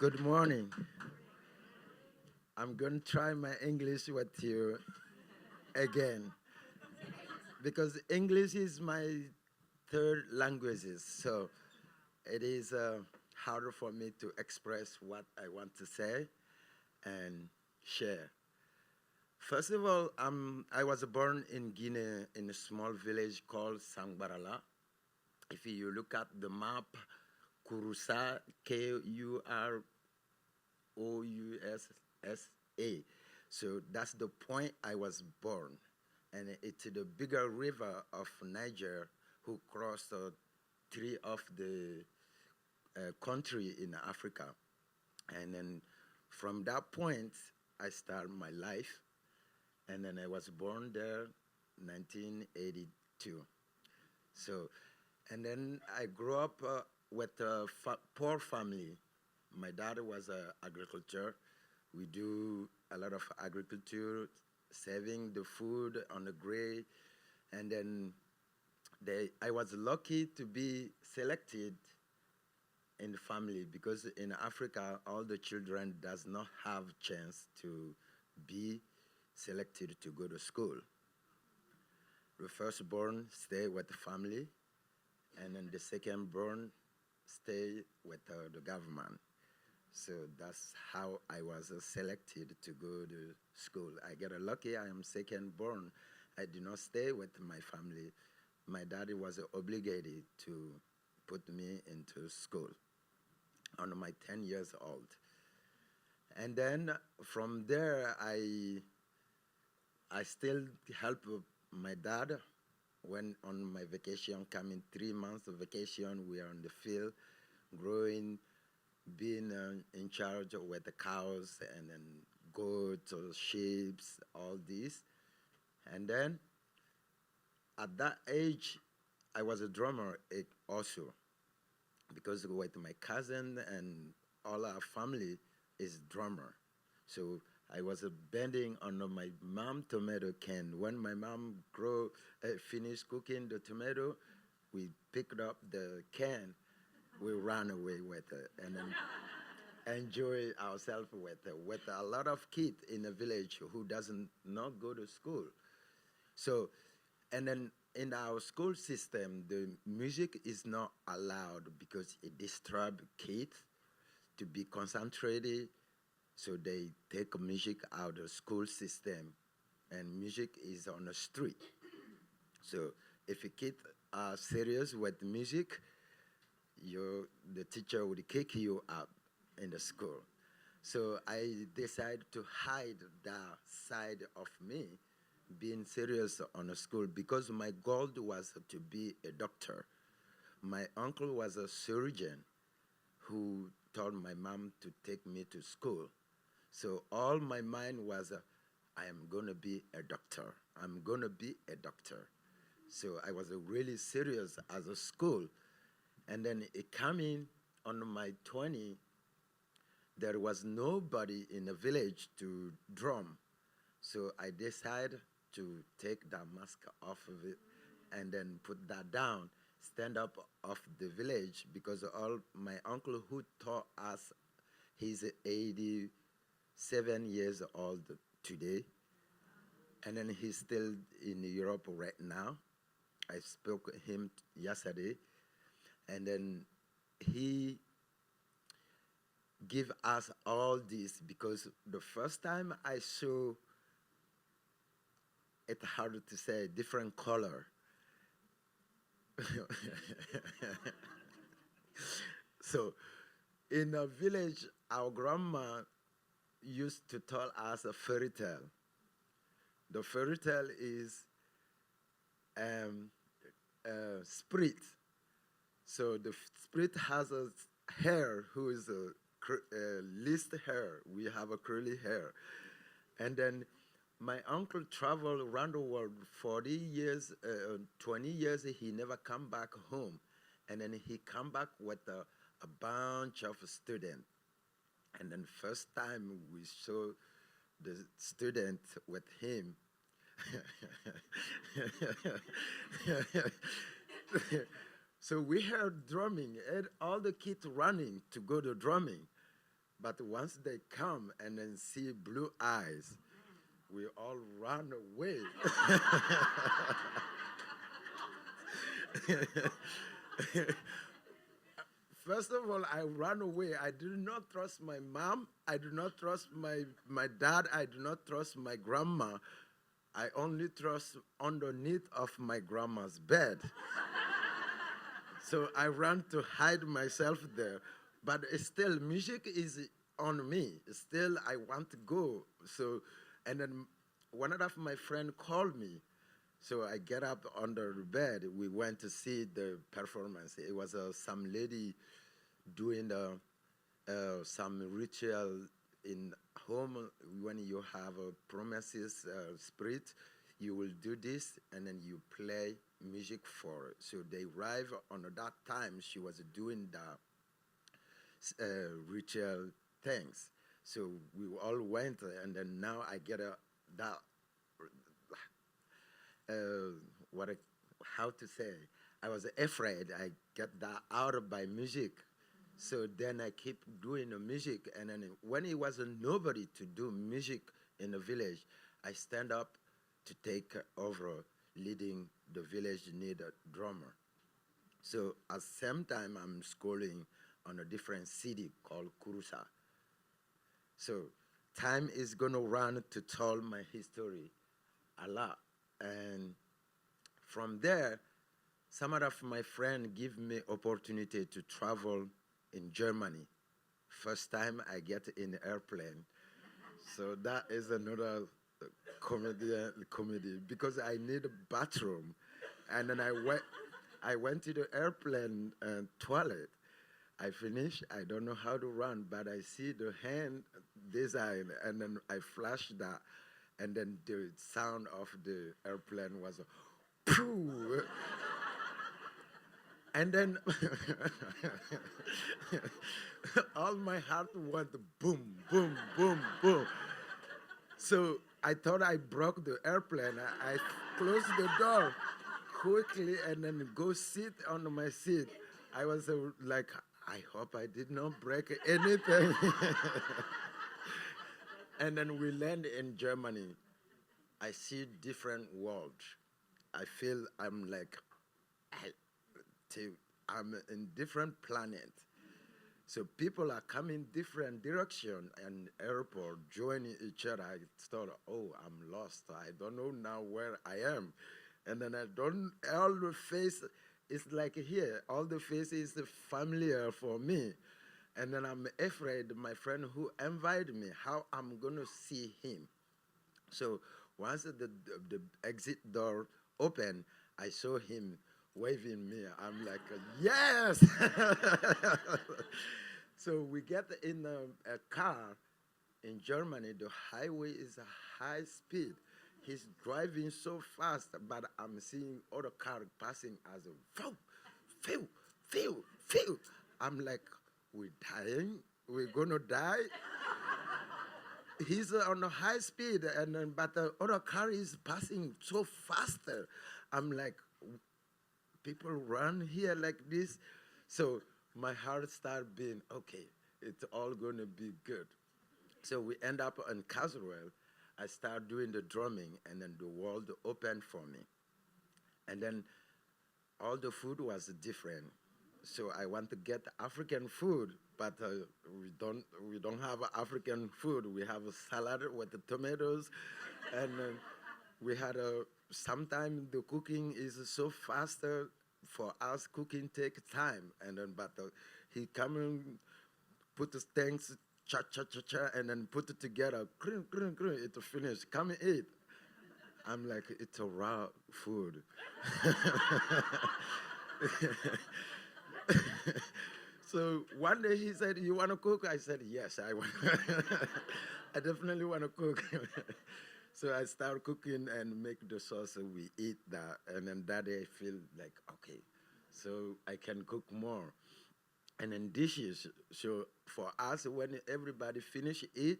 Good morning. I'm going to try my English with you again because English is my third language, so it is harder for me to express what I want to say and share. First of all, I was born in Guinea in a small village called Sangbarala. If you look at the map, Kurusa, Kouroussa. So that's the point I was born. And it's the bigger river of Niger who crossed three of the country in Africa. And then from that point, I started my life. And then I was born there 1982. So, and then I grew up with a poor family. My dad was an agriculture. We do a lot of agriculture, saving the food on the gray. And then I was lucky to be selected in the family because in Africa, all the children does not have chance to be selected to go to school. The firstborn stay with the family, and then the secondborn stay with the government. So that's how I was selected to go to school. I get lucky. I am second born. I did not stay with my family. My daddy was obligated to put me into school on my 10 years old. And then from there, I still help my dad when on my vacation, coming 3 months of vacation, we are in the field growing, being in charge with the cows and then goats or sheep, all this. And then at that age, I was a drummer also because with my cousin and all our family is drummer. So I was bending on my mom tomato can. When my mom finished cooking the tomato, we picked up the can, we ran away with it, and then enjoy ourselves with a lot of kids in the village who doesn't not go to school. So, and then in our school system, the music is not allowed because it disturbs kids to be concentrated. So they take music out of the school system, and music is on the street. So if a kid are serious with music, the teacher would kick you out in the school. So I decided to hide that side of me, being serious on the school, because my goal was to be a doctor. My uncle was a surgeon who told my mom to take me to school. So all my mind was, I am going to be a doctor. I'm going to be a doctor. So I was really serious as a school. And then it coming on my 20, there was nobody in the village to drum. So I decided to take that mask off of it and then put that down, stand up of the village, because all my uncle who taught us, he's 87 years old today. And then he's still in Europe right now. I spoke to him yesterday. And then he give us all this because the first time I saw it hard to say different color. So in a village, our grandma used to tell us a fairy tale. The fairy tale is spirit. So the spirit has a hair who is a least hair. We have a curly hair. And then my uncle traveled around the world 40 years, 20 years, he never come back home. And then he come back with a bunch of students. And then first time we saw the student with him, so we heard drumming and all the kids running to go to drumming. But once they come and then see blue eyes, we all run away. First of all, I ran away. I did not trust my mom. I do not trust my dad. I do not trust my grandma. I only trust underneath of my grandma's bed. So I ran to hide myself there. But still, music is on me. Still, I want to go. So, and then one of my friends called me. So I get up under the bed. We went to see the performance. It was some lady doing some ritual in home. When you have a promises spirit, you will do this, and then you play music for it. So they arrived on that time. She was doing the ritual things. So we all went, and then now I get that how to say, I was afraid I get that out of my music. So then I keep doing the music, and then when it was nobody to do music in the village, I stand up to take over leading the village need a drummer. So at the same time, I'm schooling on a different city called Kurusa. So time is going to run to tell my history a lot. And from there, some of my friends give me opportunity to travel in Germany. First time I get in airplane. So that is another comedy because I need a bathroom. And then I went to the airplane toilet. I finished, I don't know how to run, but I see the hand design, and then I flash that, and then the sound of the airplane was a pooh. And then all my heart went boom, boom, boom, boom. So I thought I broke the airplane. I closed the door quickly and then go sit on my seat. I was like, I hope I did not break anything. And then we land in Germany. I see different worlds. I feel I'm like, I'm in different planet. So people are coming different direction and airport joining each other. I thought, oh, I'm lost. I don't know now where I am. And then all the face is like here. All the face is familiar for me. And then I'm afraid my friend who invited me, how I'm going to see him. So once the exit door opened, I saw him waving me. I'm like, yes! So we get in a car in Germany. The highway is a high speed. He's driving so fast, but I'm seeing other cars passing as a phew, phew, phew, phew. I'm like, we're dying? We're gonna die? He's on a high speed, and then, but the other car is passing so faster. I'm like, people run here like this. So my heart started being, okay, it's all gonna be good. So we end up in Caswell. I start doing the drumming, and then the world opened for me. And then all the food was different. So I want to get African food, but we don't have African food. We have a salad with the tomatoes, and we had sometimes the cooking is so faster for us. Cooking takes time, and then but he come and put the things cha cha cha cha, and then put it together. Cring, cring, cring, it's finished. Come and eat. I'm like, it's a raw food. So one day he said, you want to cook? I said, yes, I want. I definitely want to cook. So I start cooking and make the sauce, and we eat that. And then that day I feel like, okay, so I can cook more. And then dishes. So for us, when everybody finish eat,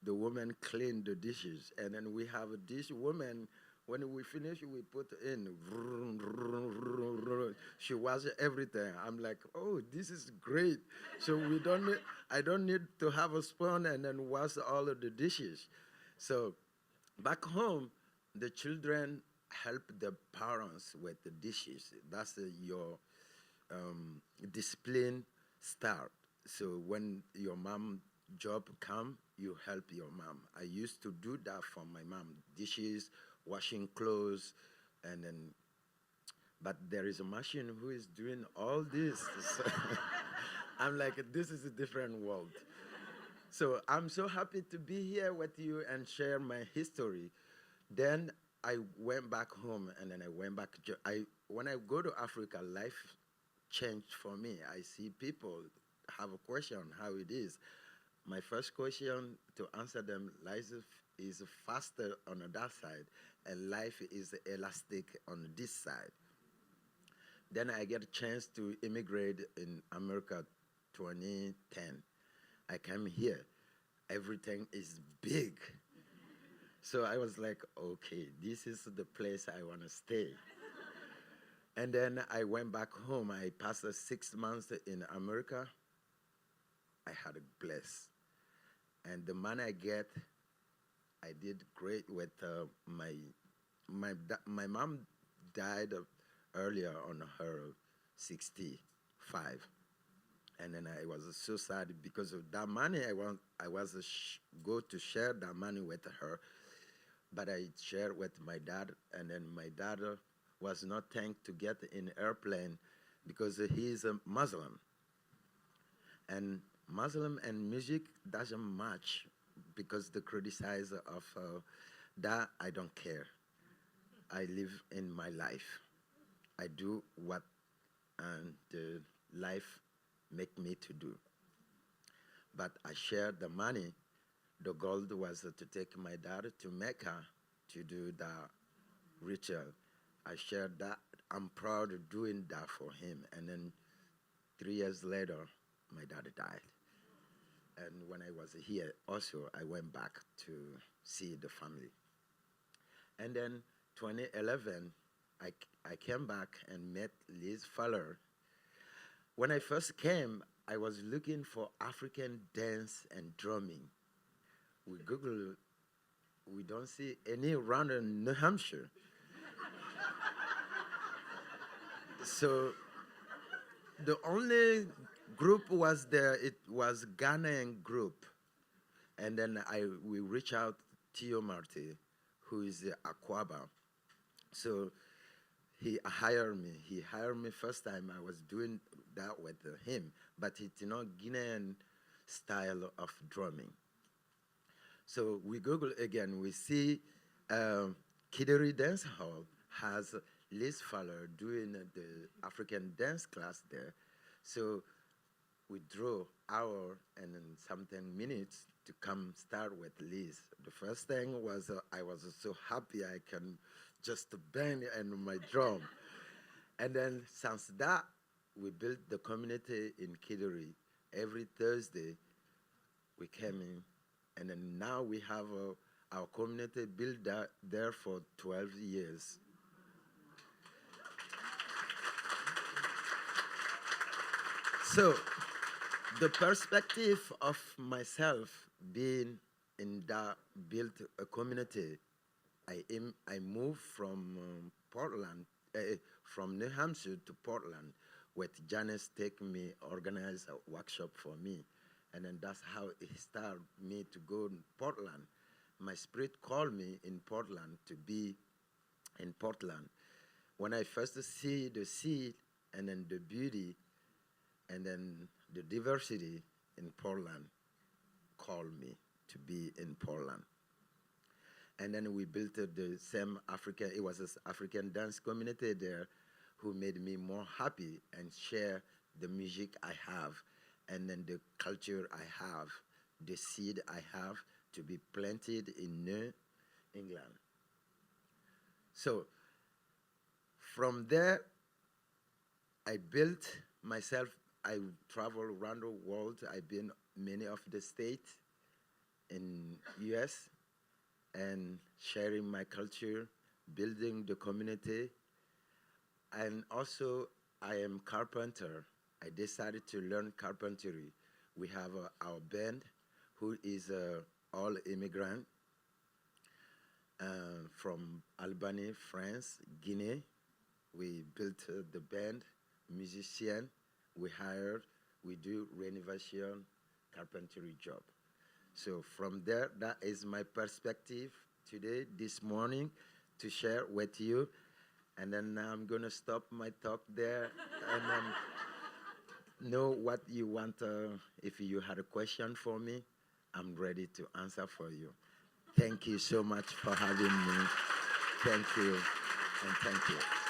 the woman clean the dishes. And then we have a dish woman. When we finish, we put in. She washed everything. I'm like, oh, this is great. So we don't need, I don't need to have a spoon and then wash all of the dishes. So back home, the children help the parents with the dishes. That's your discipline start. So when your mom job come, you help your mom. I used to do that for my mom, dishes, washing clothes, and then, but there is a machine who is doing all this. So I'm like, this is a different world. So I'm so happy to be here with you and share my history. Then I went back home, and then I went back. When I go to Africa, life changed for me. I see people have a question how it is. My first question to answer them: life is faster on that side, and life is elastic on this side. Then I get a chance to immigrate in America 2010. I came here. Everything is big. So I was like, okay, this is the place I want to stay. And then I went back home. I passed 6 months in America. I had a bless. And the money I get, I did great with my mom died earlier on her 65. And then I was so sad because of that money. I was go to share that money with her, but I shared with my dad, and then my dad was not thanked to get in airplane because he's a Muslim, and Muslim and music doesn't match because the criticize of that I don't care. I live in my life. I do what the life make me to do. But I shared the money. The goal was to take my dad to Mecca to do the ritual. I shared that. I'm proud of doing that for him. And then 3 years later, my dad died. And when I was here, also, I went back to see the family. And then 2011, I came back and met Liz Fowler. When I first came, I was looking for African dance and drumming. We Google, we don't see any around in New Hampshire. So the only group was there, it was Guinean group. And then we reach out to Tio Marty, who is Aquaba. So he hired me. He hired me first time. I was doing that with him, but it's not Guinean style of drumming. So we Google again. We see Kideri Dance Hall has Liz Fowler doing the African dance class there. So we drew hour and then something minutes to come start with Liz. The first thing was I was so happy I can just bang on my drum. And then since that, we built the community in Kideri. Every Thursday, we came in, and then now we have our community built there for 12 years. So the perspective of myself being in that built a community, I moved from Portland, from New Hampshire to Portland, with Janice take me, organize a workshop for me. And then that's how it started me to go to Portland. My spirit called me in Portland to be in Portland. When I first see the seed and then the beauty and then the diversity in Portland, called me to be in Portland. And then we built the same African, it was an African dance community there who made me more happy and share the music I have and then the culture I have, the seed I have to be planted in New England. So from there, I built myself. I travel around the world. I've been many of the states in US and sharing my culture, building the community. And also I am carpenter. I decided to learn carpentry. We have our band, who is all immigrant from Albany, France, Guinea. We built the band, musician. We hired. We do renovation, carpentry job. So from there, that is my perspective today, this morning, to share with you. And then now I'm gonna stop my talk there, and then know what you want. If you had a question for me, I'm ready to answer for you. Thank you so much for having me. Thank you, and thank you.